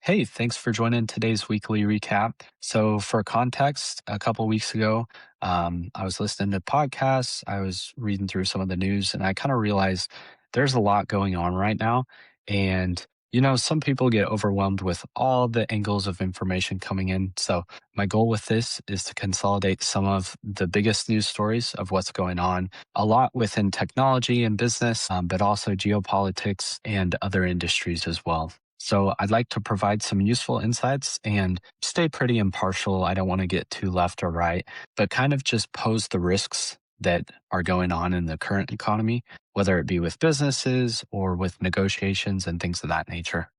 Hey, thanks for joining today's weekly recap. So, for context, a couple weeks ago, I was listening to podcasts, I was reading through some of the news, and I kind of realized there's a lot going on right now. And, some people get overwhelmed with all the angles of information coming in. So, my goal with this is to consolidate some of the biggest news stories of what's going on, a lot within technology and business, but also geopolitics and other industries as well. So I'd like to provide some useful insights and stay pretty impartial. I don't want to get too left or right, but kind of just pose the risks that are going on in the current economy, whether it be with businesses or with negotiations and things of that nature.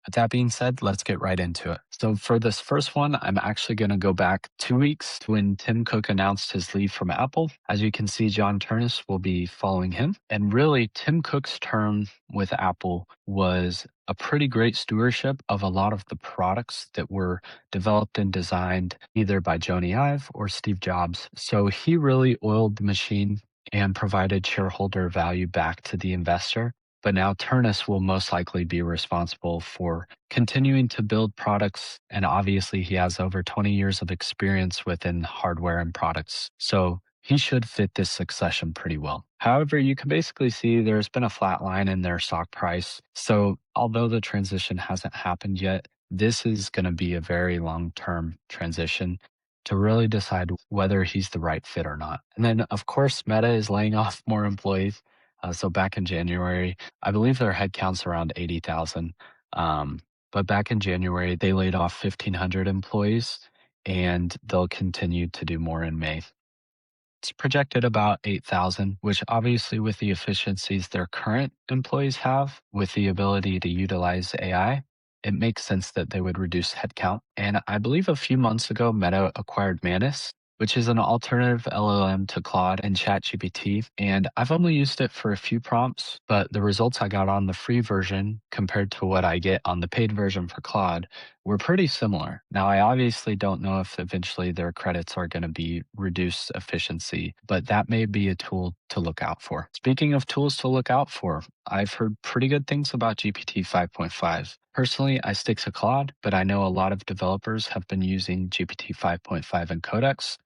With that being said, let's get right into it. So, for this first one, I'm actually going to go back 2 weeks to when Tim Cook announced his leave from Apple. As you can see, John Ternus will be following him. And really, Tim Cook's term with Apple was a pretty great stewardship of a lot of the products that were developed and designed either by Jony Ive or Steve Jobs. So, he really oiled the machine and provided shareholder value back to the investor. But now Turnus will most likely be responsible for continuing to build products. And obviously, he has over 20 years of experience within hardware and products. So he should fit this succession pretty well. However, you can basically see there's been a flat line in their stock price. So although the transition hasn't happened yet, this is going to be a very long term transition to really decide whether he's the right fit or not. And then, of course, Meta is laying off more employees. So back in January, I believe their headcount's around 80,000. But back in January, they laid off 1,500 employees and they'll continue to do more in May. It's projected about 8,000, which obviously, with the efficiencies their current employees have, with the ability to utilize AI, it makes sense that they would reduce headcount. And I believe a few months ago, Meta acquired Manus, which is an alternative LLM to Claude and ChatGPT. And I've only used it for a few prompts, but the results I got on the free version compared to what I get on the paid version for Claude were pretty similar. Now, I obviously don't know if eventually their credits are going to be reduced efficiency, but that may be a tool to look out for. Speaking of tools to look out for, I've heard pretty good things about GPT 5.5. Personally, I stick to Claude, but I know a lot of developers have been using GPT 5.5 and Codex.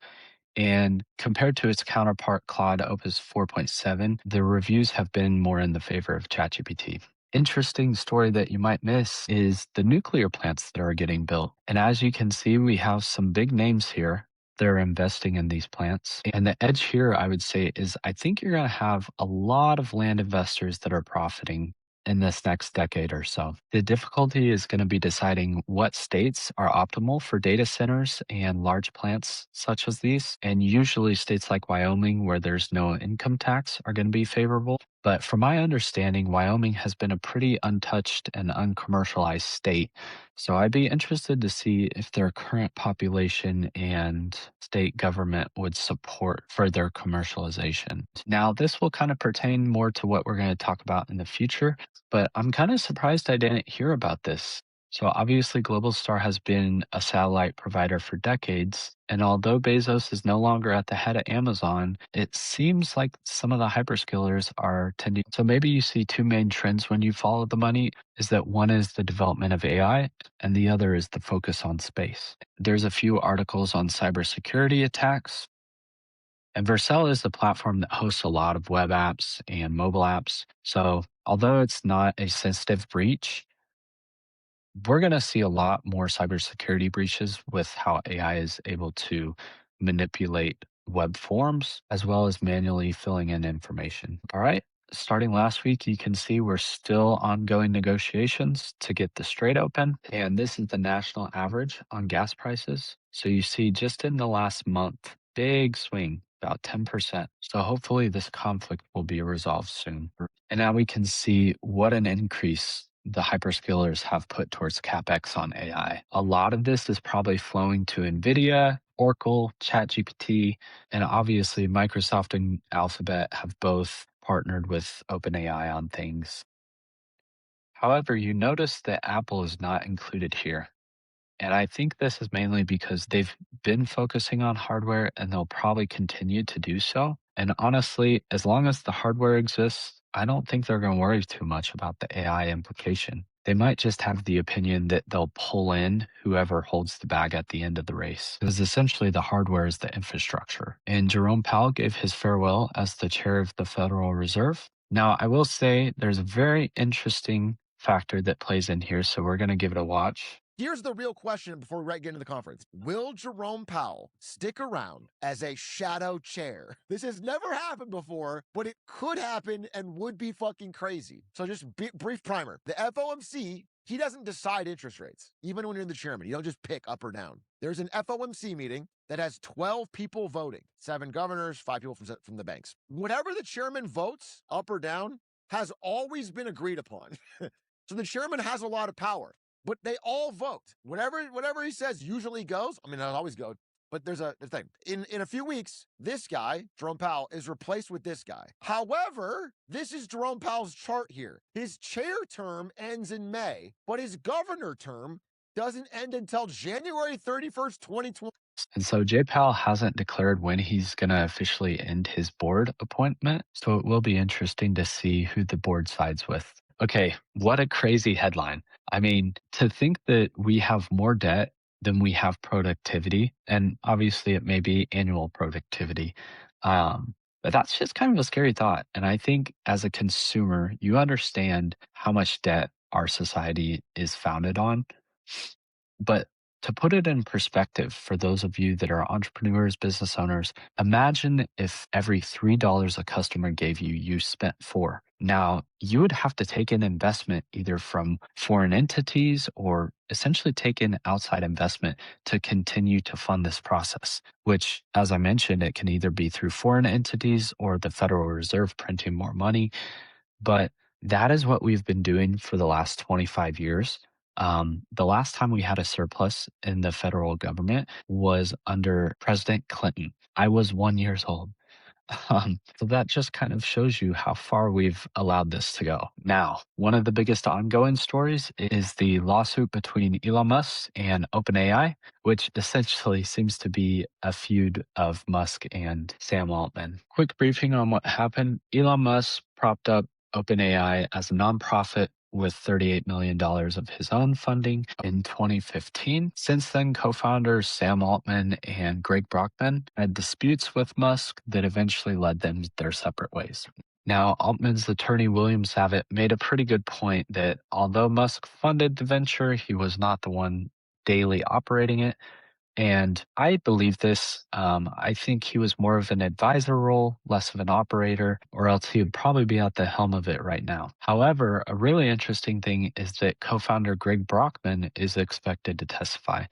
And compared to its counterpart, Claude Opus 4.7, the reviews have been more in the favor of ChatGPT. Interesting story that you might miss is the nuclear plants that are getting built. And as you can see, we have some big names here. They're investing in these plants. And the edge here, I would say, is I think you're going to have a lot of land investors that are profiting in this next decade or so. The difficulty is going to be deciding what states are optimal for data centers and large plants such as these. And usually, states like Wyoming, where there's no income tax, are going to be favorable. But from my understanding, Wyoming has been a pretty untouched and uncommercialized state. So I'd be interested to see if their current population and state government would support further commercialization. Now, this will kind of pertain more to what we're going to talk about in the future, but I'm kind of surprised I didn't hear about this. So obviously, Globalstar has been a satellite provider for decades. And although Bezos is no longer at the head of Amazon, it seems like some of the hyperscalers are tending. So maybe you see two main trends when you follow the money is that one is the development of AI and the other is the focus on space. There's a few articles on cybersecurity attacks. And Vercel is the platform that hosts a lot of web apps and mobile apps. So although it's not a sensitive breach, we're going to see a lot more cybersecurity breaches with how AI is able to manipulate web forms as well as manually filling in information. All right. Starting last week, you can see we're still ongoing negotiations to get the Strait open. And this is the national average on gas prices. So you see just in the last month, big swing, about 10%. So hopefully this conflict will be resolved soon. And now we can see what an increase the hyperscalers have put towards CapEx on AI. A lot of this is probably flowing to NVIDIA, Oracle, ChatGPT, and obviously Microsoft and Alphabet have both partnered with OpenAI on things. However, you notice that Apple is not included here. And I think this is mainly because they've been focusing on hardware and they'll probably continue to do so. And honestly, as long as the hardware exists, I don't think they're going to worry too much about the AI implication. They might just have the opinion that they'll pull in whoever holds the bag at the end of the race, because essentially the hardware is the infrastructure. And Jerome Powell gave his farewell as the chair of the Federal Reserve. Now, I will say there's a very interesting factor that plays in here, so we're going to give it a watch. Here's the real question before we get into the conference. Will Jerome Powell stick around as a shadow chair? This has never happened before, but it could happen and would be fucking crazy. So just brief primer. The FOMC, he doesn't decide interest rates. Even when you're the chairman, you don't just pick up or down. There's an FOMC meeting that has 12 people voting, 7 governors, 5 people from the banks. Whatever the chairman votes, up or down, has always been agreed upon. So the chairman has a lot of power. But they all vote. Whatever he says usually goes. I mean, it always goes. But there's a thing. In a few weeks, this guy, Jerome Powell, is replaced with this guy. However, this is Jerome Powell's chart here. His chair term ends in May, but his governor term doesn't end until January 31st, 2020. And so Jay Powell hasn't declared when he's going to officially end his board appointment. So it will be interesting to see who the board sides with. Okay, what a crazy headline. I mean, to think that we have more debt than we have productivity, and obviously it may be annual productivity. But that's just kind of a scary thought. And I think as a consumer, you understand how much debt our society is founded on. But to put it in perspective for those of you that are entrepreneurs, business owners, imagine if every $3 a customer gave you, you spent 4. Now, you would have to take in investment either from foreign entities or essentially take in outside investment to continue to fund this process, which, as I mentioned, it can either be through foreign entities or the Federal Reserve printing more money. But that is what we've been doing for the last 25 years. The last time we had a surplus in the federal government was under President Clinton. I was 1 year old. So that just kind of shows you how far we've allowed this to go. Now, one of the biggest ongoing stories is the lawsuit between Elon Musk and OpenAI, which essentially seems to be a feud of Musk and Sam Altman. Quick briefing on what happened. Elon Musk propped up OpenAI as a nonprofit with $38 million of his own funding in 2015. Since then, co-founders Sam Altman and Greg Brockman had disputes with Musk that eventually led them their separate ways. Now, Altman's attorney, William Savitt, made a pretty good point that although Musk funded the venture, he was not the one daily operating it. And I believe this. I think he was more of an advisor role, less of an operator, or else he would probably be at the helm of it right now. However, a really interesting thing is that co founder Greg Brockman is expected to testify.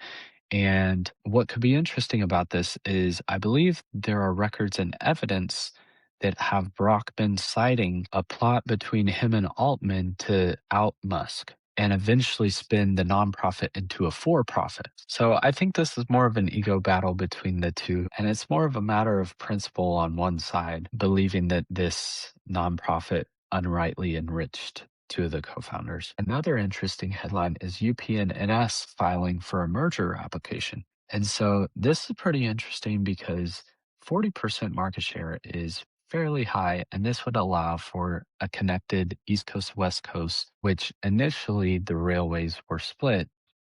And what could be interesting about this is I believe there are records and evidence that have Brockman citing a plot between him and Altman to out Musk and eventually spin the nonprofit into a for profit. So I think this is more of an ego battle between the two. And it's more of a matter of principle on one side, believing that this nonprofit unrightly enriched two of the co-founders. Another interesting headline is UP and NS filing for a merger application. And so this is pretty interesting because 40% market share is fairly high, and this would allow for a connected East Coast, West Coast, which initially the railways were split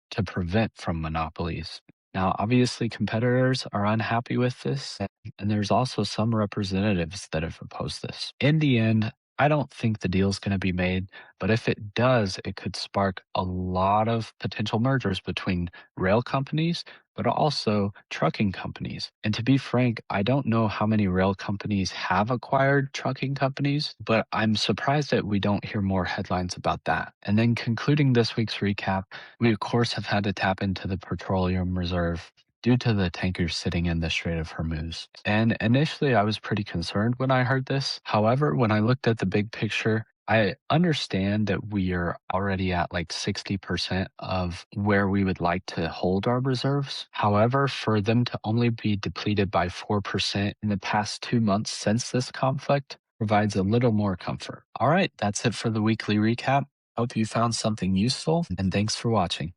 to prevent from monopolies. Now, obviously, competitors are unhappy with this, and there's also some representatives that have opposed this. In the end, I don't think the deal's going to be made, but if it does, it could spark a lot of potential mergers between rail companies, but also trucking companies. And to be frank, I don't know how many rail companies have acquired trucking companies, but I'm surprised that we don't hear more headlines about that. And then concluding this week's recap, we of course have had to tap into the petroleum reserve due to the tankers sitting in the Strait of Hormuz. And initially, I was pretty concerned when I heard this. However, when I looked at the big picture, I understand that we are already at like 60% of where we would like to hold our reserves. However, for them to only be depleted by 4% in the past 2 months since this conflict provides a little more comfort. All right, that's it for the weekly recap. Hope you found something useful, and thanks for watching.